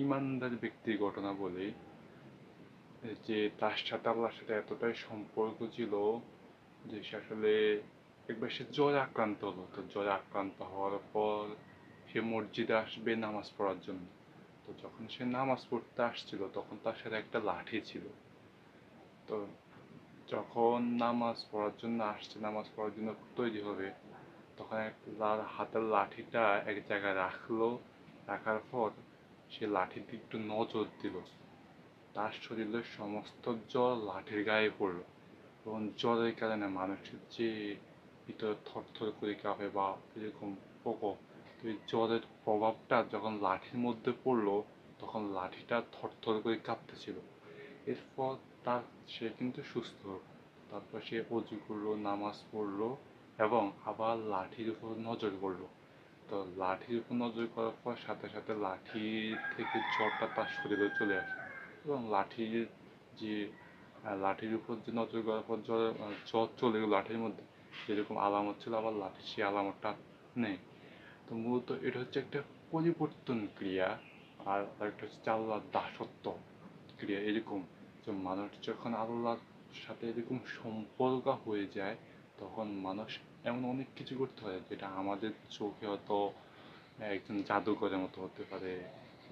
ইমানদার ব্যক্তির ঘটনা বলি, যে তার সাথে আল্লাহর সাথে এতটাই সম্পর্ক ছিল যে সে আসলে একবার সে জ্বরে আক্রান্ত হলো। তো জ্বরে আক্রান্ত হওয়ার পর সে মসজিদে আসবে নামাজ পড়ার জন্য। তো যখন সে নামাজ পড়তে আসছিল তখন তার সাথে একটা লাঠি ছিল। তো যখন নামাজ পড়ার জন্য আসছে, নামাজ পড়ার জন্য তৈরি হবে, তখন তার হাতের লাঠিটা এক জায়গায় রাখলো। রাখার পর সে লাঠির দিকে একটু নজর দিল। তার শরীরের সমস্ত জ্বর লাঠির গায়ে পড়লো এবং জ্বরের কারণে মানুষের যে ভিতরে থরথর করে কাঁপে বা এরকম প্রকোপ, তো এই জ্বরের প্রভাবটা যখন লাঠির মধ্যে পড়লো তখন লাঠিটা থরথর করে কাঁপতেছিল। এরপর তার সে কিন্তু সুস্থ হলো। তারপর সে অজু করলো, নামাজ পড়লো এবং আবার লাঠির উপর নজর করলো। তো লাঠির উপর নজর করার পর সাথে সাথে লাঠি থেকে জ্বরটা তার শরীরে চলে আসে এবং লাঠির যে লাঠির উপর যে নজর করার পর জ্বর চলে গেল লাঠির মধ্যে, যেরকম আলামত ছিল আবার লাঠির সেই আলামতটা নেই। তো মূলত এটা হচ্ছে একটা পরিবর্তন ক্রিয়া। আর একটা হচ্ছে আল্লাহর দাসত্ব ক্রিয়া। এরকম যে মানুষ যখন আল্লাহর সাথে এরকম সম্পর্ক হয়ে যায় তখন মানুষ এমন অনেক কিছু করতে পারে যেটা আমাদের চোখে হয়তো একজন জাদুকরের মতো হতে পারে।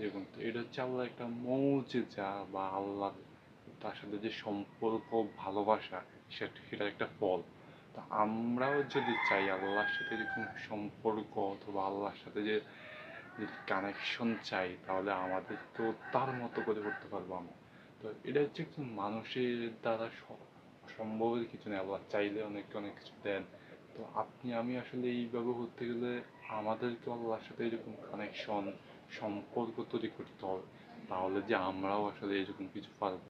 এরকম তো এটা হচ্ছে আল্লাহ একটা মৌজেজা বা আল্লাহ তার সাথে যে সম্পর্ক, ভালোবাসা, সেটার একটা ফল। তো আমরাও যদি চাই আল্লাহর সাথে এরকম সম্পর্ক অথবা আল্লাহর সাথে যে কানেকশন চাই, তাহলে আমাদের তো তার মতো করে করতে পারবো আমরা। তো এটা হচ্ছে একজন মানুষের দ্বারা সম্ভবের কিছু নেই, আল্লাহ চাইলে অনেক অনেক কিছু দেন। তো আপনি আমি আসলে এইভাবে করতে গেলে আমাদেরকে আল্লাহর সাথে এরকম কানেকশন, সম্পর্ক তৈরি করতে হবে, তাহলে যে আমরাও আসলে এরকম কিছু পারবো।